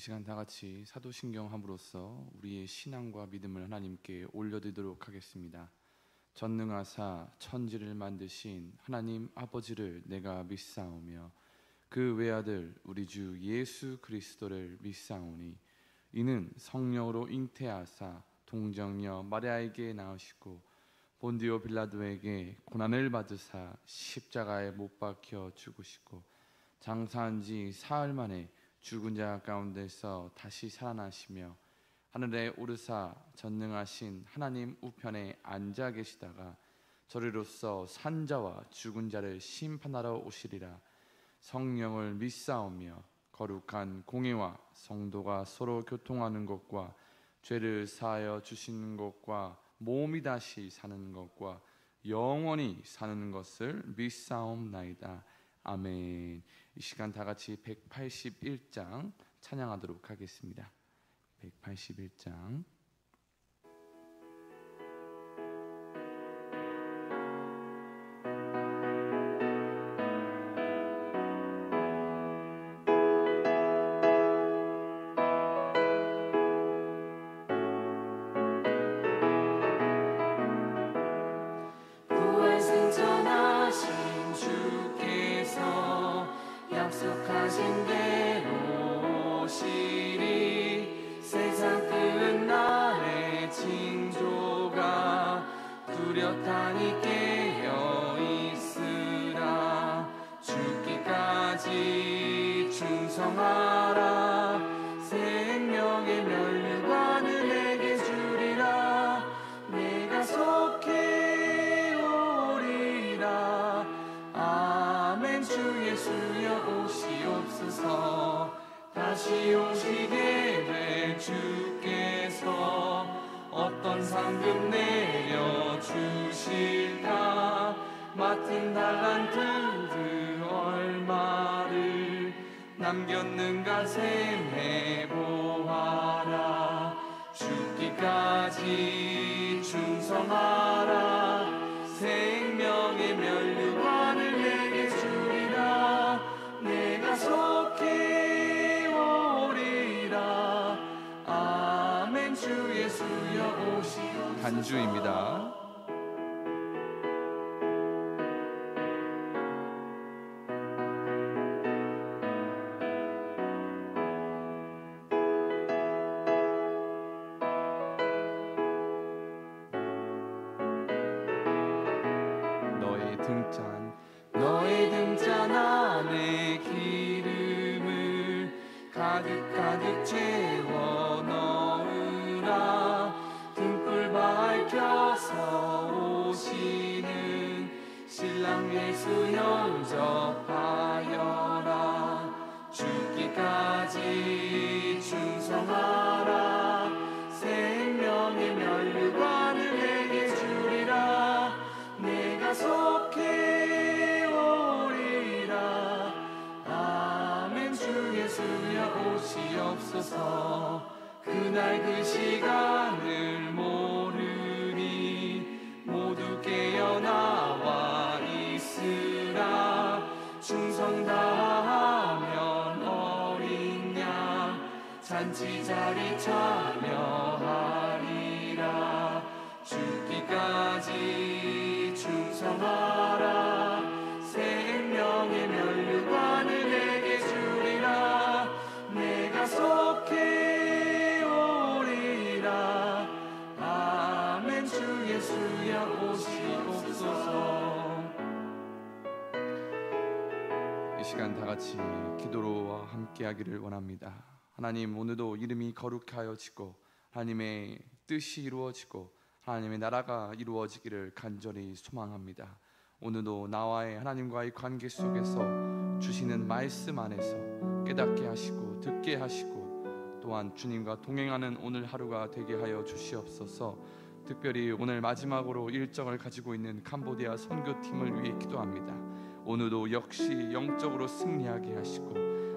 시간 다 같이 사도신경 함으로써 우리의 신앙과 믿음을 하나님께 올려드리도록 하겠습니다. 전능하사 천지를 만드신 하나님 아버지를 내가 믿사오며 그 외아들 우리 주 예수 그리스도를 믿사오니 이는 성령으로 잉태하사 동정녀 마리아에게 낳으시고 본디오 빌라도에게 고난을 받으사 십자가에 못 박혀 죽으시고 장사한 지 사흘 만에 죽은 자 가운데서 다시 살아나시며 하늘에 오르사 전능하신 하나님 우편에 앉아 계시다가 저리로서 산자와 죽은 자를 심판하러 오시리라. 성령을 믿사오며 거룩한 공회와 성도가 서로 교통하는 것과 죄를 사하여 주시는 것과 몸이 다시 사는 것과 영원히 사는 것을 믿사옵나이다. 아멘. 이 시간 다 같이 181장 찬양하도록 하겠습니다. 181장. 약속하신 대로 오시리. 세상 끝날에 징조가 뚜렷하니 깨어있으라. 죽기까지 충성하라. 생명의 면류관을 내게 주리라. 내가 속해 오리라. 아멘. 주 예수여 오시옵소서. 다시 오시게 될 주께서 어떤 상급 내려주실까. 맡은 달란트 얼마를 남겼는가 셈해보아라. 죽기까지 충성하라. 생명의 면류관을 내게 주리라. 내가 속해 오리라. 아멘. 주 예수여 오시옵소서. 간주입니다. 너의 등잔 안에 기름을 가득 채워 넣으라. 등불 밝혀서 오시는 신랑 예수 영접하여라. 죽기까지 충성하라. 생명의 면류관을 내게 주리라. 내가 속해 오리라. 아멘. 주 예수여 오시옵소서. 그날 그 시간을 모르니 모두 깨어나와 있으라. 충성 다하면 어린 양 잔치 자리 참여하리라. 죽기까지 충성하라. 생명의 면류관을 내게 주리라. 내가 속해 오리라. 아멘. 주 예수여 오시옵소서. 이 시간 다 같이 기도로 함께하기를 원합니다. 하나님, 오늘도 이름이 거룩하여지고 하나님의 뜻이 이루어지고 하나님의 나라가 이루어지기를 간절히 소망합니다. 오늘도 나와의 하나님과의 관계 속에서 주시는 말씀 안에서 깨닫게 하시고 듣게 하시고 또한 주님과 동행하는 오늘 하루가 되게 하여 주시옵소서. 특별히 오늘 마지막으로 일정을 가지고 있는 캄보디아 선교팀을 위해 기도합니다. 오늘도 역시 영적으로 승리하게 하시고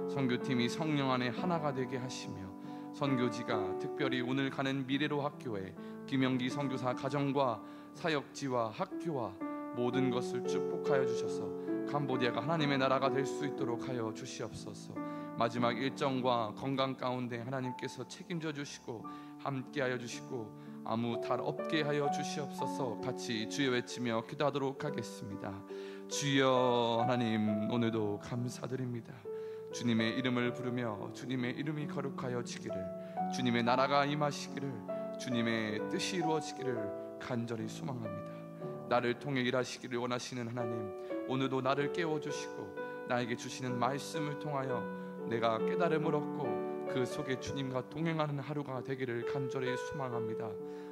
선교팀이 성령 안에 하나가 되게 하시며 선교지가 특별히 오늘 가는 미래로 학교에 김영기 선교사 가정과 사역지와 학교와 모든 것을 축복하여 주셔서 캄보디아가 하나님의 나라가 될 수 있도록 하여 주시옵소서. 마지막 일정과 건강 가운데 하나님께서 책임져 주시고 함께하여 주시고 아무 탈 없게 하여 주시옵소서. 같이 주여 외치며 기도하도록 하겠습니다. 주여 하나님, 오늘도 감사드립니다. 주님의 이름을 부르며 주님의 이름이 거룩하여지기를, 주님의 나라가 임하시기를, 주님의 뜻이 이루어지기를 간절히 소망합니다. 나를 통해 일하시기를 원하시는 하나님, 오늘도 나를 깨워주시고 나에게 주시는 말씀을 통하여 내가 깨달음을 얻고 그 속에 주님과 동행하는 하루가 되기를 간절히 소망합니다.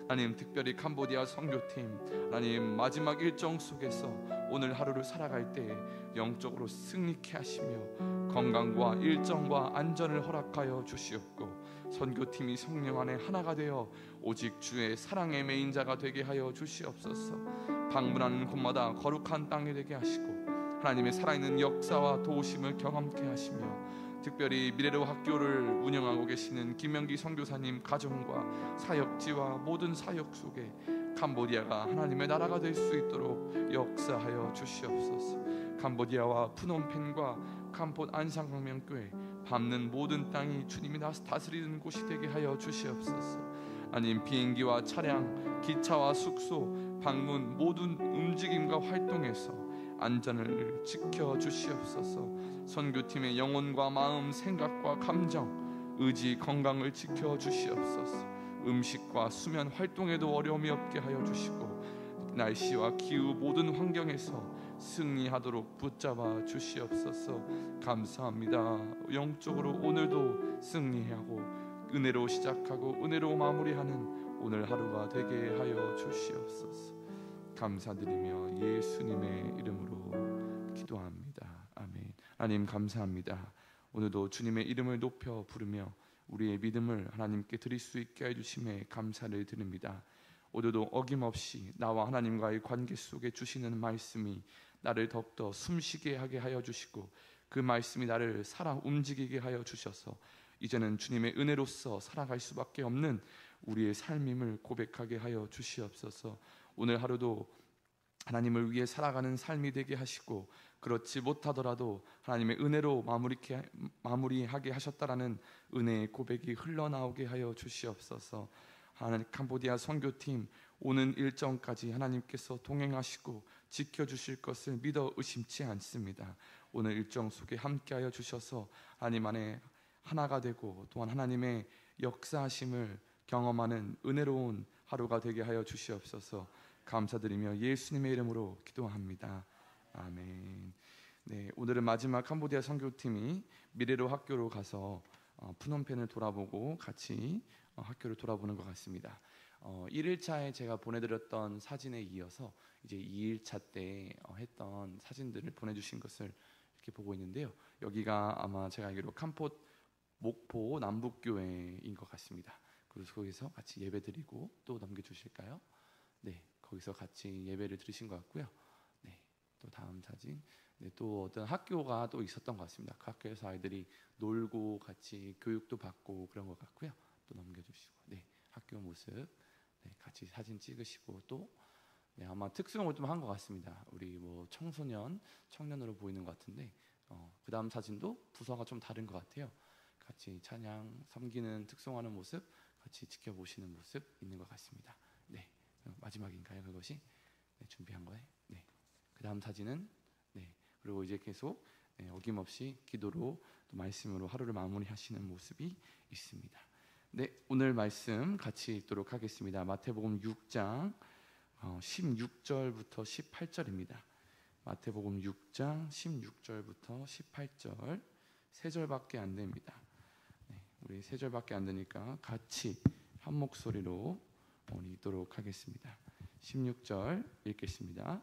하나님, 특별히 캄보디아 선교팀 하나님 마지막 일정 속에서 오늘 하루를 살아갈 때 영적으로 승리케 하시며 건강과 일정과 안전을 허락하여 주시옵고 선교팀이 성령 안에 하나가 되어 오직 주의 사랑의 메인자가 되게 하여 주시옵소서. 방문하는 곳마다 거룩한 땅이 되게 하시고 하나님의 살아있는 역사와 도우심을 경험케 하시며 특별히 미래로 학교를 운영하고 계시는 김명기 선교사님 가정과 사역지와 모든 사역 속에 캄보디아가 하나님의 나라가 될 수 있도록 역사하여 주시옵소서. 캄보디아와 푸놈펜과 캄폿 안상강명교회 밟는 모든 땅이 주님이 다스리는 곳이 되게 하여 주시옵소서. 하나님, 비행기와 차량, 기차와 숙소, 방문 모든 움직임과 활동에서 안전을 지켜 주시옵소서. 선교팀의 영혼과 마음, 생각과 감정, 의지, 건강을 지켜 주시옵소서. 음식과 수면 활동에도 어려움이 없게 하여 주시고 날씨와 기후 모든 환경에서 승리하도록 붙잡아 주시옵소서. 감사합니다. 영적으로 오늘도 승리하고 은혜로 시작하고 은혜로 마무리하는 오늘 하루가 되게 하여 주시옵소서. 감사드리며 예수님의 이름으로 기도합니다. 아멘. 하나님 감사합니다. 오늘도 주님의 이름을 높여 부르며 우리의 믿음을 하나님께 드릴 수 있게 해주심에 감사를 드립니다. 오늘도 어김없이 나와 하나님과의 관계 속에 주시는 말씀이 나를 더욱더 숨쉬게 하게 하여 주시고 그 말씀이 나를 살아 움직이게 하여 주셔서 이제는 주님의 은혜로서 살아갈 수밖에 없는 우리의 삶임을 고백하게 하여 주시옵소서. 오늘 하루도 하나님을 위해 살아가는 삶이 되게 하시고 그렇지 못하더라도 하나님의 은혜로 마무리하게 하셨다라는 은혜의 고백이 흘러나오게 하여 주시옵소서. 하나님, 캄보디아 선교팀 오는 일정까지 하나님께서 동행하시고 지켜주실 것을 믿어 의심치 않습니다. 오늘 일정 속에 함께하여 주셔서 하나님 안에 하나가 되고 또한 하나님의 역사하심을 경험하는 은혜로운 하루가 되게 하여 주시옵소서. 감사드리며 예수님의 이름으로 기도합니다. 아멘. 네, 오늘은 마지막 캄보디아 선교팀이 미래로 학교로 가서 푸놈펜을 돌아보고 같이 학교를 돌아보는 것 같습니다. 1일차에 제가 보내드렸던 사진에 이어서 이제 2일차 때 했던 사진들을 보내주신 것을 이렇게 보고 있는데요. 여기가 아마 제가 알기로 캄폿 목포 남북교회인 것 같습니다. 그래서 거기서 같이 예배드리고 또 넘겨주실까요? 네, 거기서 같이 예배를 드리신 것 같고요. 네, 또 다음 사진. 네, 또 어떤 학교가 또 있었던 것 같습니다. 그 학교에서 아이들이 놀고 같이 교육도 받고 그런 것 같고요. 또 넘겨주시고, 네, 학교 모습, 네, 같이 사진 찍으시고 또 네, 아마 특수형을 좀 한 것 같습니다. 우리 뭐 청년으로 보이는 것 같은데 그 다음 사진도 부서가 좀 다른 것 같아요. 같이 찬양 섬기는 특송하는 모습 같이 지켜보시는 모습 있는 것 같습니다. 네, 마지막인가요 그것이? 네, 준비한 거예요. 네, 그 다음 사진은 네, 그리고 이제 계속 네, 어김없이 기도로 또 말씀으로 하루를 마무리하시는 모습이 있습니다. 네, 오늘 말씀 같이 읽도록 하겠습니다. 마태복음 6장 16절부터 18절입니다. 마태복음 6장 16절부터 18절 3절밖에 안 됩니다. 네, 우리 3절밖에 안 되니까 같이 한 목소리로 읽도록 하겠습니다. 16절 읽겠습니다.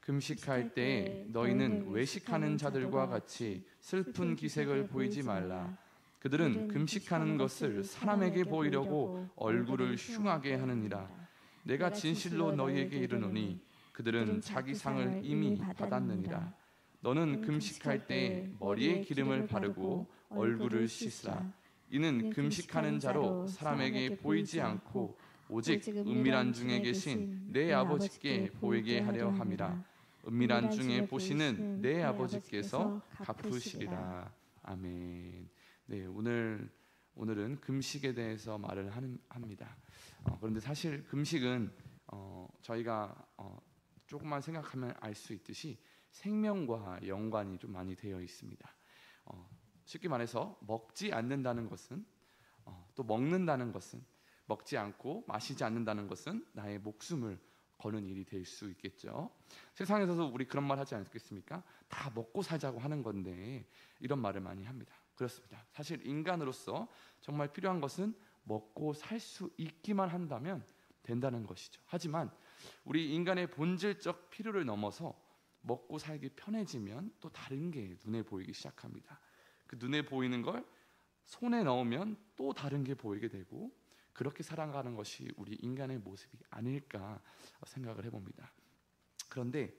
금식할 때 너희는 외식하는 자들과 같이 슬픈 기색을 보이지 말라. 그들은 금식하는 것을 사람에게 보이려고 얼굴을 흉하게 하느니라. 내가 진실로 너희에게 이르노니 그들은 자기 상을 이미 받았느니라. 너는 금식할 때 머리에 기름을 바르고 얼굴을 씻으라. 이는 금식하는 자로 사람에게 보이지 않고 오직 은밀한 중에 계신 내 아버지께 보이게 하려 함이라. 은밀한 중에 보시는 내 아버지께서 갚으시리라. 아멘. 네, 오늘은 금식에 대해서 말을 합니다. 그런데 사실 금식은 저희가 조금만 생각하면 알 수 있듯이 생명과 연관이 좀 많이 되어 있습니다. 쉽게 말해서 먹지 않는다는 것은 또 먹는다는 것은 먹지 않고 마시지 않는다는 것은 나의 목숨을 거는 일이 될 수 있겠죠. 세상에서도 우리 그런 말 하지 않겠습니까? 다 먹고 살자고 하는 건데 이런 말을 많이 합니다. 그렇습니다. 사실 인간으로서 정말 필요한 것은 먹고 살 수 있기만 한다면 된다는 것이죠. 하지만 우리 인간의 본질적 필요를 넘어서 먹고 살기 편해지면 또 다른 게 눈에 보이기 시작합니다. 그 눈에 보이는 걸 손에 넣으면 또 다른 게 보이게 되고 그렇게 살아가는 것이 우리 인간의 모습이 아닐까 생각을 해봅니다. 그런데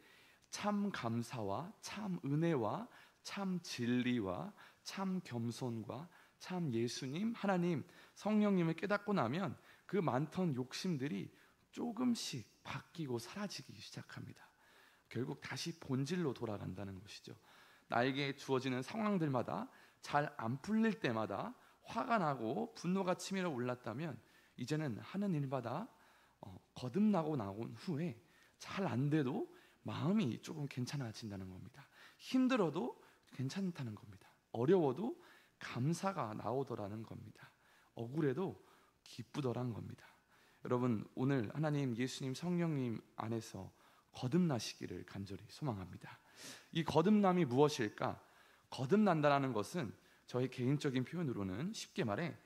참 감사와 참 은혜와 참 진리와 참 겸손과 참 예수님, 하나님, 성령님을 깨닫고 나면 그 많던 욕심들이 조금씩 바뀌고 사라지기 시작합니다. 결국 다시 본질로 돌아간다는 것이죠. 나에게 주어지는 상황들마다 잘 안 풀릴 때마다 화가 나고 분노가 치밀어 올랐다면 이제는 하는 일마다 거듭나고 나온 후에 잘 안 돼도 마음이 조금 괜찮아진다는 겁니다. 힘들어도 괜찮다는 겁니다. 어려워도 감사가 나오더라는 겁니다. 억울해도 기쁘더란 겁니다. 여러분, 오늘 하나님, 예수님, 성령님 안에서 거듭나시기를 간절히 소망합니다. 이 거듭남이 무엇일까? 거듭난다는 것은 저희 개인적인 표현으로는 쉽게 말해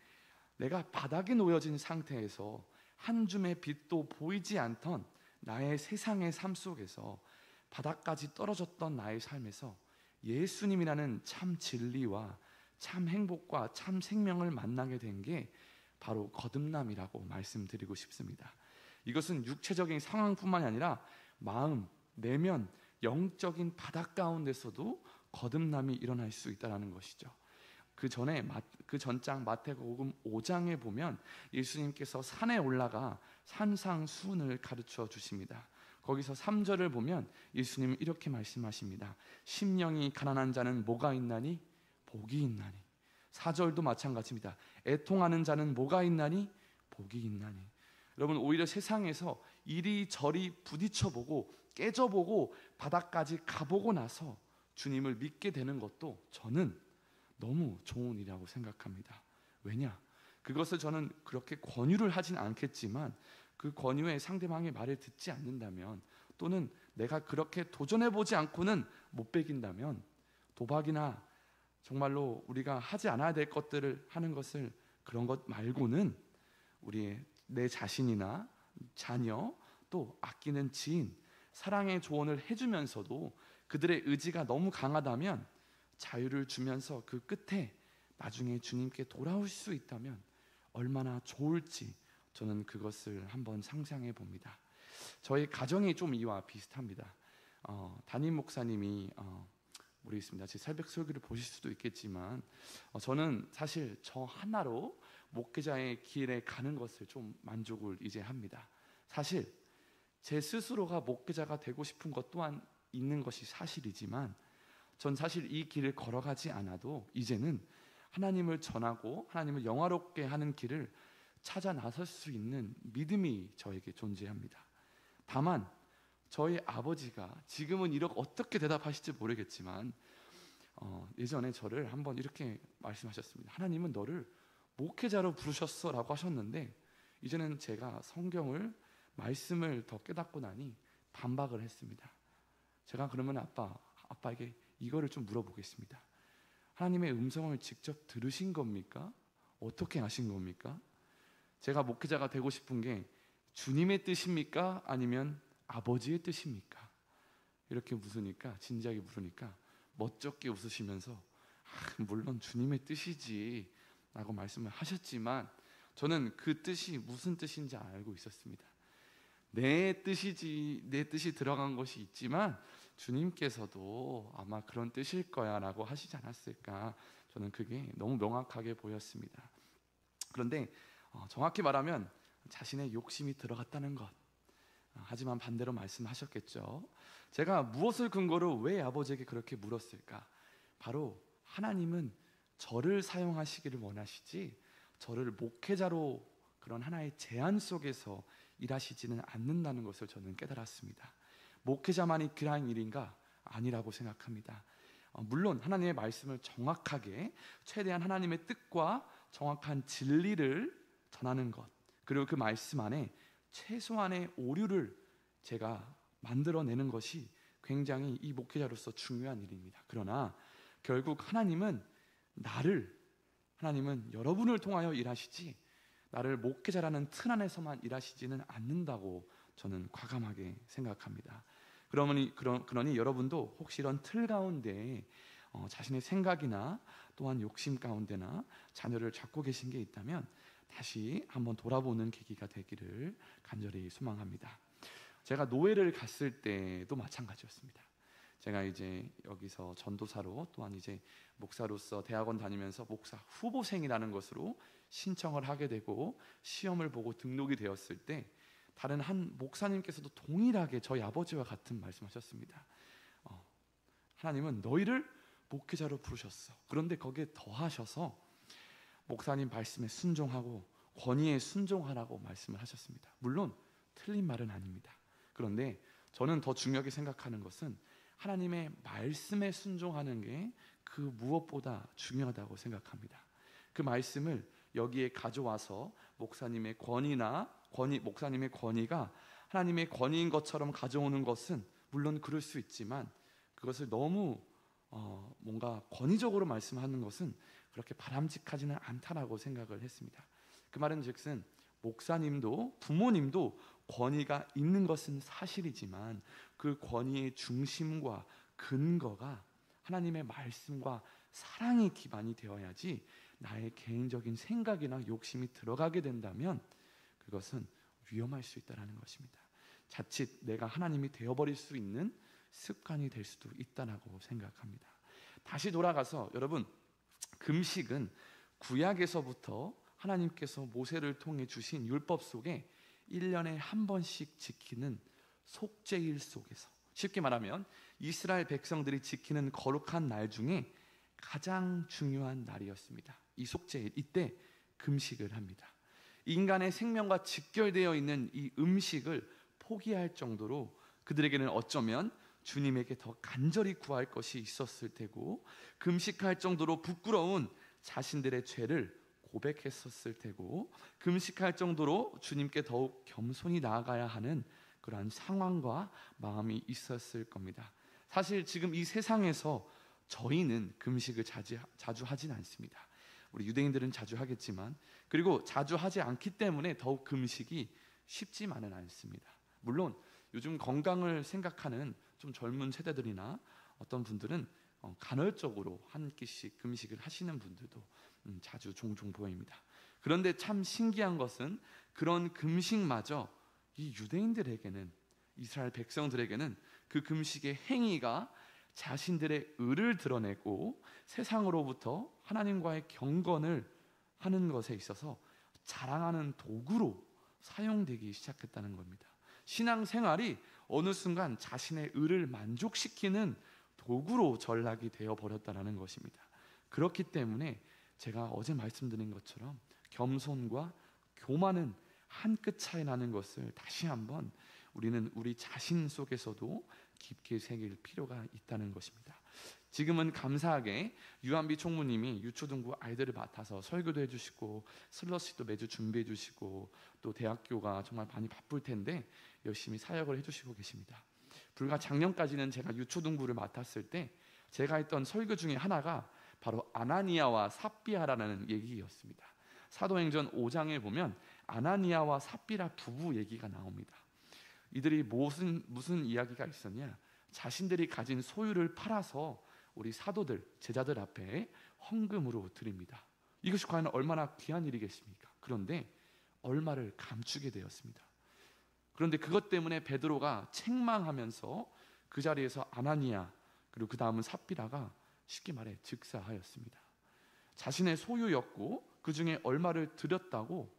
내가 바닥에 놓여진 상태에서 한 줌의 빛도 보이지 않던 나의 세상의 삶 속에서 바닥까지 떨어졌던 나의 삶에서 예수님이라는 참 진리와 참 행복과 참 생명을 만나게 된 게 바로 거듭남이라고 말씀드리고 싶습니다. 이것은 육체적인 상황뿐만이 아니라 마음, 내면, 영적인 바닥 가운데서도 거듭남이 일어날 수 있다는 것이죠. 그 전장 마태복음 5장에 보면 예수님께서 산에 올라가 산상수훈을 가르쳐 주십니다. 거기서 3절을 보면 예수님은 이렇게 말씀하십니다. 심령이 가난한 자는 뭐가 있나니? 복이 있나니. 4절도 마찬가지입니다. 애통하는 자는 뭐가 있나니? 복이 있나니. 여러분, 오히려 세상에서 이리저리 부딪혀보고 깨져보고 바닥까지 가보고 나서 주님을 믿게 되는 것도 저는 너무 좋은 일이라고 생각합니다. 왜냐? 그것을 저는 그렇게 권유를 하진 않겠지만 그 권유에 상대방의 말을 듣지 않는다면 또는 내가 그렇게 도전해보지 않고는 못 배긴다면 도박이나 정말로 우리가 하지 않아야 될 것들을 하는 것을 그런 것 말고는 우리의 내 자신이나 자녀 또 아끼는 지인 사랑의 조언을 해주면서도 그들의 의지가 너무 강하다면 자유를 주면서 그 끝에 나중에 주님께 돌아올 수 있다면 얼마나 좋을지 저는 그것을 한번 상상해 봅니다. 저희 가정이 좀 이와 비슷합니다. 담임 목사님이 모르겠습니다. 제 새벽 설교를 보실 수도 있겠지만 저는 사실 저 하나로 목회자의 길에 가는 것을 좀 만족을 이제 합니다. 사실 제 스스로가 목회자가 되고 싶은 것 또한 있는 것이 사실이지만 전 사실 이 길을 걸어가지 않아도 이제는 하나님을 전하고 하나님을 영화롭게 하는 길을 찾아 나설 수 있는 믿음이 저에게 존재합니다. 다만 저희 아버지가 지금은 이렇게 어떻게 대답하실지 모르겠지만 예전에 저를 한번 이렇게 말씀하셨습니다. 하나님은 너를 목회자로 부르셨어 라고 하셨는데 이제는 제가 성경을 말씀을 더 깨닫고 나니 반박을 했습니다. 제가 그러면 아빠에게 이거를 좀 물어보겠습니다. 하나님의 음성을 직접 들으신 겁니까? 어떻게 아신 겁니까? 제가 목회자가 되고 싶은 게 주님의 뜻입니까? 아니면 아버지의 뜻입니까? 이렇게 물으니까 진지하게 물으니까 멋쩍게 웃으시면서 물론 주님의 뜻이지 라고 말씀을 하셨지만 저는 그 뜻이 무슨 뜻인지 알고 있었습니다. 내 뜻이지 내 뜻이 들어간 것이 있지만 주님께서도 아마 그런 뜻일 거야 라고 하시지 않았을까. 저는 그게 너무 명확하게 보였습니다. 그런데 정확히 말하면 자신의 욕심이 들어갔다는 것. 하지만 반대로 말씀하셨겠죠. 제가 무엇을 근거로 왜 아버지에게 그렇게 물었을까? 바로 하나님은 저를 사용하시기를 원하시지 저를 목회자로 그런 하나의 제한 속에서 일하시지는 않는다는 것을 저는 깨달았습니다. 목회자만이 그러한 일인가? 아니라고 생각합니다. 물론 하나님의 말씀을 정확하게 최대한 하나님의 뜻과 정확한 진리를 전하는 것, 그리고 그 말씀 안에 최소한의 오류를 제가 만들어내는 것이 굉장히 이 목회자로서 중요한 일입니다. 그러나 결국 하나님은 여러분을 통하여 일하시지 나를 목회자라는 틀 안에서만 일하시지는 않는다고 저는 과감하게 생각합니다. 그러니 여러분도 혹시 이런 틀 가운데 자신의 생각이나 또한 욕심 가운데나 자녀를 잡고 계신 게 있다면 다시 한번 돌아보는 계기가 되기를 간절히 소망합니다. 제가 노예를 갔을 때도 마찬가지였습니다. 제가 이제 여기서 전도사로 또한 이제 목사로서 대학원 다니면서 목사 후보생이라는 것으로 신청을 하게 되고 시험을 보고 등록이 되었을 때 다른 한 목사님께서도 동일하게 저희 아버지와 같은 말씀하셨습니다. 하나님은 너희를 목회자로 부르셨어. 그런데 거기에 더하셔서 목사님 말씀에 순종하고 권위에 순종하라고 말씀을 하셨습니다. 물론 틀린 말은 아닙니다. 그런데 저는 더 중요하게 생각하는 것은 하나님의 말씀에 순종하는 게 그 무엇보다 중요하다고 생각합니다. 그 말씀을 여기에 가져와서 목사님의 권위가 하나님의 권위인 것처럼 가져오는 것은 물론 그럴 수 있지만 그것을 너무 뭔가 권위적으로 말씀하는 것은 그렇게 바람직하지는 않다라고 생각을 했습니다. 그 말은 즉슨 목사님도 부모님도 권위가 있는 것은 사실이지만 그 권위의 중심과 근거가 하나님의 말씀과 사랑이 기반이 되어야지 나의 개인적인 생각이나 욕심이 들어가게 된다면 그것은 위험할 수 있다는 것입니다. 자칫 내가 하나님이 되어버릴 수 있는 습관이 될 수도 있다고 생각합니다. 다시 돌아가서 여러분, 금식은 구약에서부터 하나님께서 모세를 통해 주신 율법 속에 1년에 한 번씩 지키는 속죄일 속에서, 쉽게 말하면 이스라엘 백성들이 지키는 거룩한 날 중에 가장 중요한 날이었습니다. 이 속죄일, 이때 금식을 합니다. 인간의 생명과 직결되어 있는 이 음식을 포기할 정도로 그들에게는 어쩌면 주님에게 더 간절히 구할 것이 있었을 테고, 금식할 정도로 부끄러운 자신들의 죄를 고백했었을 테고, 금식할 정도로 주님께 더욱 겸손히 나아가야 하는 그러한 상황과 마음이 있었을 겁니다. 사실 지금 이 세상에서 저희는 금식을 자주 하진 않습니다. 우리 유대인들은 자주 하겠지만, 그리고 자주 하지 않기 때문에 더욱 금식이 쉽지만은 않습니다. 물론 요즘 건강을 생각하는 좀 젊은 세대들이나 어떤 분들은 간헐적으로 한 끼씩 금식을 하시는 분들도 자주 종종 보입니다. 그런데 참 신기한 것은 그런 금식마저 이 유대인들에게는, 이스라엘 백성들에게는 그 금식의 행위가 자신들의 의를 드러내고 세상으로부터 하나님과의 경건을 하는 것에 있어서 자랑하는 도구로 사용되기 시작했다는 겁니다. 신앙생활이 어느 순간 자신의 의를 만족시키는 도구로 전락이 되어버렸다는 것입니다. 그렇기 때문에 제가 어제 말씀드린 것처럼 겸손과 교만은 한 끗 차이 나는 것을 다시 한번 우리는 우리 자신 속에서도 깊게 새길 필요가 있다는 것입니다. 지금은 감사하게 유한비 총무님이 유초등부 아이들을 맡아서 설교도 해주시고 슬러시도 매주 준비해 주시고 또 대학교가 정말 많이 바쁠 텐데 열심히 사역을 해주시고 계십니다. 불과 작년까지는 제가 유초등부를 맡았을 때 제가 했던 설교 중에 하나가 바로 아나니아와 삽비라라는 얘기였습니다. 사도행전 5장에 보면 아나니아와 삽비라 부부 얘기가 나옵니다. 이들이 무슨 이야기가 있었냐? 자신들이 가진 소유를 팔아서 우리 사도들, 제자들 앞에 헌금으로 드립니다. 이것이 과연 얼마나 귀한 일이겠습니까? 그런데 얼마를 감추게 되었습니다. 그런데 그것 때문에 베드로가 책망하면서 그 자리에서 아나니아 그리고 그 다음은 삽비라가 쉽게 말해 즉사하였습니다. 자신의 소유였고 그 중에 얼마를 드렸다고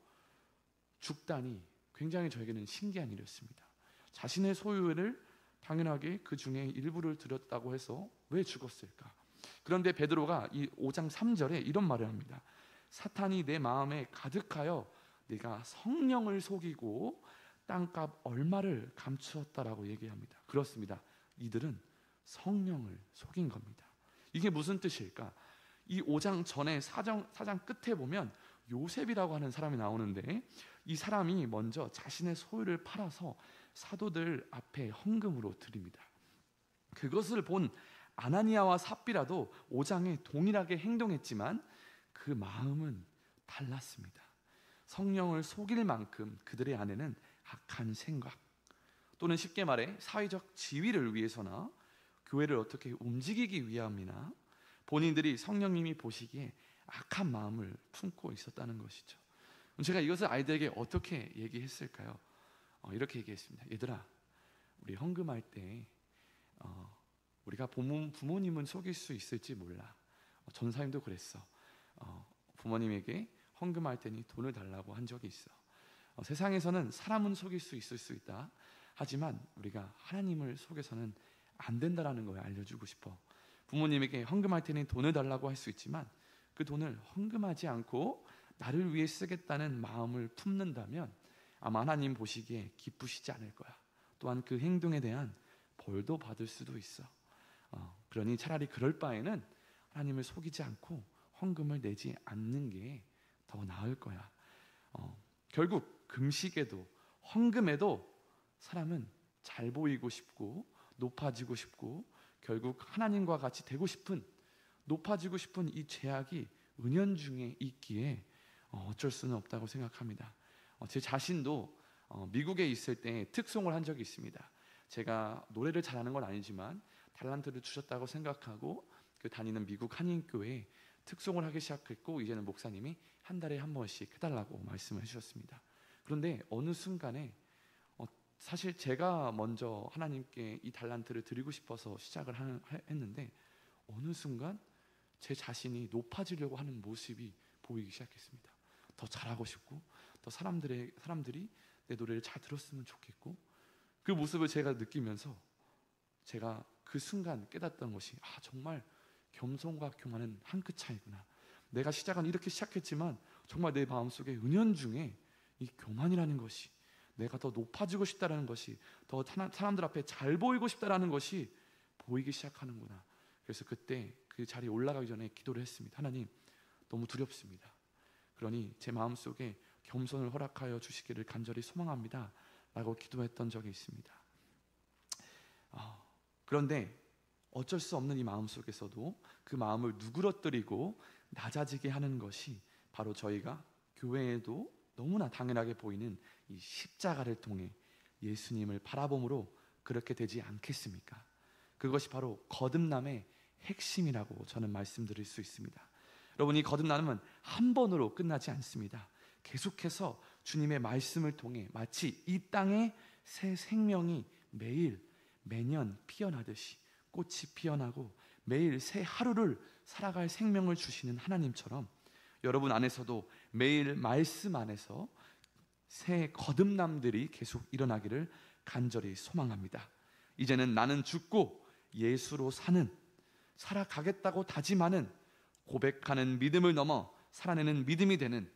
죽다니 굉장히 저에게는 신기한 일이었습니다. 자신의 소유를 당연하게 그 중에 일부를 드렸다고 해서 왜 죽었을까? 그런데 베드로가 이 5장 3절에 이런 말을 합니다. 사탄이 내 마음에 가득하여 내가 성령을 속이고 땅값 얼마를 감추었다라고 얘기합니다. 그렇습니다. 이들은 성령을 속인 겁니다. 이게 무슨 뜻일까? 이 5장 전에 4장 끝에 보면 요셉이라고 하는 사람이 나오는데, 이 사람이 먼저 자신의 소유를 팔아서 사도들 앞에 헌금으로 드립니다. 그것을 본 아나니아와 삽비라도 5장에 동일하게 행동했지만 그 마음은 달랐습니다. 성령을 속일 만큼 그들의 안에는 악한 생각, 또는 쉽게 말해 사회적 지위를 위해서나 교회를 어떻게 움직이기 위함이나 본인들이 성령님이 보시기에 악한 마음을 품고 있었다는 것이죠. 제가 이것을 아이들에게 어떻게 얘기했을까요? 이렇게 얘기했습니다. 얘들아, 우리 헌금할 때 우리가 부모님은 속일 수 있을지 몰라. 전사님도 그랬어. 부모님에게 헌금할 때니 돈을 달라고 한 적이 있어. 세상에서는 사람은 속일 수 있을 수 있다. 하지만 우리가 하나님을 속여서는 안 된다라는 걸 알려주고 싶어. 부모님에게 헌금할 테니 돈을 달라고 할 수 있지만 그 돈을 헌금하지 않고 나를 위해 쓰겠다는 마음을 품는다면 아마 하나님 보시기에 기쁘시지 않을 거야. 또한 그 행동에 대한 벌도 받을 수도 있어. 그러니 차라리 그럴 바에는 하나님을 속이지 않고 헌금을 내지 않는 게 더 나을 거야. 결국 금식에도 헌금에도 사람은 잘 보이고 싶고 높아지고 싶고 결국 하나님과 같이 되고 싶은, 높아지고 싶은 이 죄악이 은연중에 있기에 어쩔 수는 없다고 생각합니다. 제 자신도 미국에 있을 때 특송을 한 적이 있습니다. 제가 노래를 잘하는 건 아니지만 달란트를 주셨다고 생각하고 그 다니는 미국 한인교회에 특송을 하기 시작했고, 이제는 목사님이 한 달에 한 번씩 해달라고 말씀을 해주셨습니다. 그런데 어느 순간에 사실 제가 먼저 하나님께 이 달란트를 드리고 싶어서 시작을 했는데 어느 순간 제 자신이 높아지려고 하는 모습이 보이기 시작했습니다. 더 잘하고 싶고 더 사람들이 내 노래를 잘 들었으면 좋겠고, 그 모습을 제가 느끼면서 제가 그 순간 깨닫던 것이 정말 겸손과 교만은 한 끗 차이구나. 내가 시작은 이렇게 시작했지만 정말 내 마음속에 은연중에 이 교만이라는 것이, 내가 더 높아지고 싶다라는 것이, 더 사람들 앞에 잘 보이고 싶다라는 것이 보이기 시작하는구나. 그래서 그때 그 자리에 올라가기 전에 기도를 했습니다. 하나님, 너무 두렵습니다. 그러니 제 마음속에 겸손을 허락하여 주시기를 간절히 소망합니다 라고 기도했던 적이 있습니다. 그런데 어쩔 수 없는 이 마음속에서도 그 마음을 누그러뜨리고 낮아지게 하는 것이 바로 저희가 교회에도 너무나 당연하게 보이는 이 십자가를 통해 예수님을 바라봄으로 그렇게 되지 않겠습니까? 그것이 바로 거듭남의 핵심이라고 저는 말씀드릴 수 있습니다. 여러분, 이 거듭남은 한 번으로 끝나지 않습니다. 계속해서 주님의 말씀을 통해 마치 이 땅에 새 생명이 매년 피어나듯이 꽃이 피어나고 매일 새 하루를 살아갈 생명을 주시는 하나님처럼 여러분 안에서도 매일 말씀 안에서 새 거듭남들이 계속 일어나기를 간절히 소망합니다. 이제는 나는 죽고 예수로 살아가겠다고 다짐하는, 고백하는 믿음을 넘어 살아내는 믿음이 되는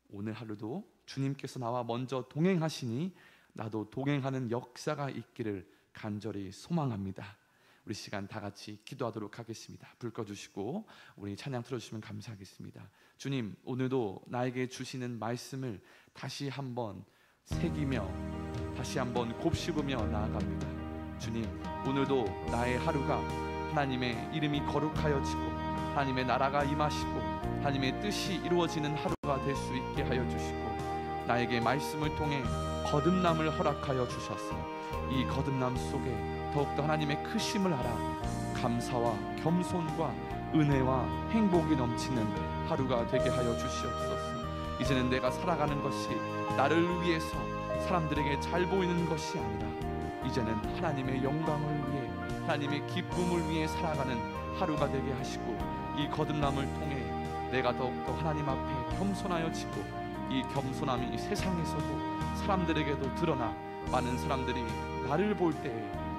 오늘 하루도 주님께서 나와 먼저 동행하시니 나도 동행하는 역사가 있기를 간절히 소망합니다. 우리 시간 다 같이 기도하도록 하겠습니다. 불 꺼주시고 우리 찬양 틀어주시면 감사하겠습니다. 주님, 오늘도 나에게 주시는 말씀을 다시 한번 새기며 다시 한번 곱씹으며 나아갑니다. 주님, 오늘도 나의 하루가 하나님의 이름이 거룩하여지고 하나님의 나라가 임하시고 하나님의 뜻이 이루어지는 하루가 될 수 있게 하여 주시고, 나에게 말씀을 통해 거듭남을 허락하여 주셔서 이 거듭남 속에 더욱더 하나님의 크심을 알아 감사와 겸손과 은혜와 행복이 넘치는 하루가 되게 하여 주시옵소서. 이제는 내가 살아가는 것이 나를 위해서 사람들에게 잘 보이는 것이 아니라 이제는 하나님의 영광을 위해, 하나님의 기쁨을 위해 살아가는 하루가 되게 하시고, 이 거듭남을 통해 내가 더욱더 하나님 앞에 겸손하여지고, 이 겸손함이 세상에서도 사람들에게도 드러나 많은 사람들이 나를 볼 때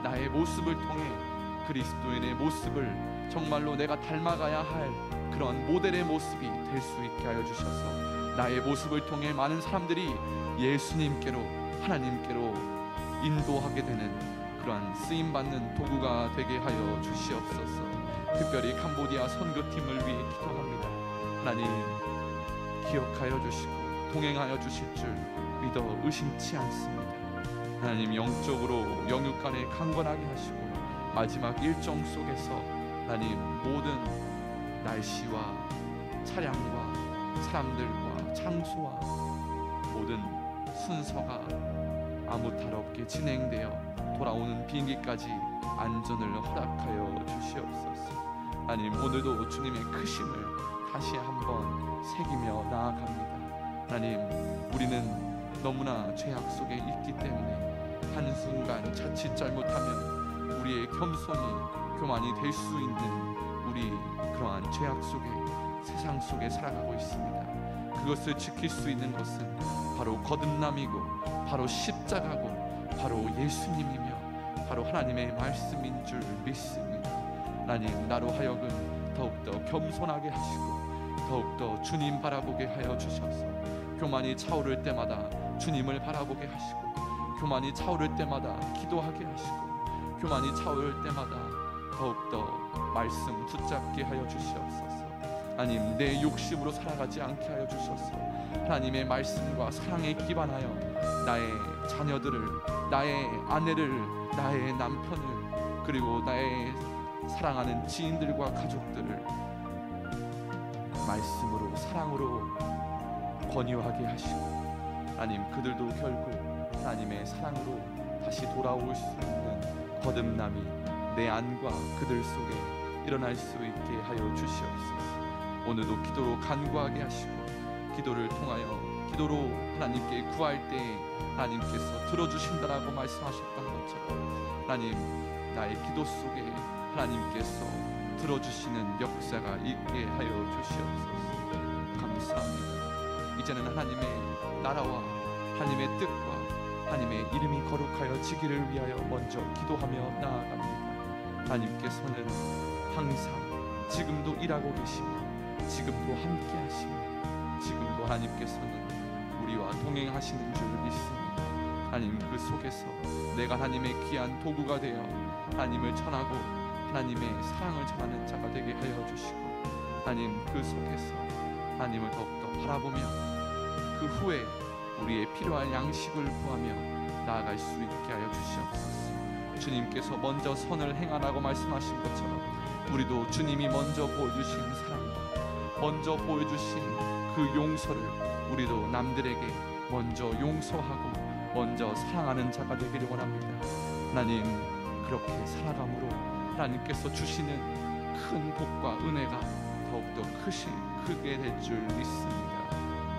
나의 모습을 통해 그리스도인의 모습을 정말로 내가 닮아가야 할 그런 모델의 모습이 될 수 있게 하여 주셔서 나의 모습을 통해 많은 사람들이 예수님께로, 하나님께로 인도하게 되는 그러한 쓰임받는 도구가 되게 하여 주시옵소서. 특별히 캄보디아 선교팀을 위해 기도합니다. 하나님 기억하여 주시고 동행하여 주실 줄 믿어 의심치 않습니다. 하나님 영적으로 영육간에 강건하게 하시고 마지막 일정 속에서 하나님 모든 날씨와 차량과 사람들과 장소와 모든 순서가 아무 탈 없게 진행되어 돌아오는 비행기까지 안전을 허락하여 주시옵소서. 하나님 오늘도 주님의 크심을 다시 한번 새기며 나아갑니다. 하나님 우리는 너무나 죄악 속에 있기 때문에 한순간 자칫 잘못하면 우리의 겸손이 교만이 될 수 있는 우리 그러한 죄악 속에, 세상 속에 살아가고 있습니다. 그것을 지킬 수 있는 것은 바로 거듭남이고 바로 십자가고 바로 예수님이며 바로 하나님의 말씀인 줄 믿습니다. 하나님 나로 하여금 더욱더 겸손하게 하시고 더욱더 주님 바라보게 하여 주셔서 교만이 차오를 때마다 주님을 바라보게 하시고 교만이 차오를 때마다 기도하게 하시고 교만이 차오를 때마다 더욱더 말씀 붙잡게 하여 주시옵소서. 하나님 내 욕심으로 살아가지 않게 하여 주셔서 하나님의 말씀과 사랑에 기반하여 나의 자녀들을, 나의 아내를, 나의 남편을, 그리고 나의 사랑하는 지인들과 가족들을 말씀으로, 사랑으로 권유하게 하시고 하나님 그들도 결국 하나님의 사랑으로 다시 돌아올 수 있는 거듭남이 내 안과 그들 속에 일어날 수 있게 하여 주시옵소서. 오늘도 기도로 간구하게 하시고 기도를 통하여 기도로 하나님께 구할 때에 하나님께서 들어주신다라고 말씀하셨던 것처럼 하나님 나의 기도 속에 하나님께서 들어주시는 역사가 있게 하여 주시옵소서. 감사합니다. 이제는 하나님의 나라와 하나님의 뜻과 하나님의 이름이 거룩하여 지기를 위하여 먼저 기도하며 나아갑니다. 하나님께서는 항상 지금도 일하고 계시며 지금도 함께 하시며 지금도 하나님께서는 우리와 동행하시는 줄 믿습니다. 하나님 그 속에서 내가 하나님의 귀한 도구가 되어 하나님을 전하고 하나님의 사랑을 전하는 자가 되게 하여 주시고 하나님 그 속에서 하나님을 더욱더 바라보며 그 후에 우리의 필요한 양식을 구하며 나아갈 수 있게 하여 주시옵소서. 주님께서 먼저 선을 행하라고 말씀하신 것처럼 우리도 주님이 먼저 보여주신 사랑과 먼저 보여주신 그 용서를 우리도 남들에게 먼저 용서하고 먼저 사랑하는 자가 되기를 원합니다. 하나님 그렇게 살아감으로 하나님께서 주시는 큰 복과 은혜가 더욱더 크게 될 줄 믿습니다.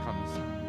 감사합니다.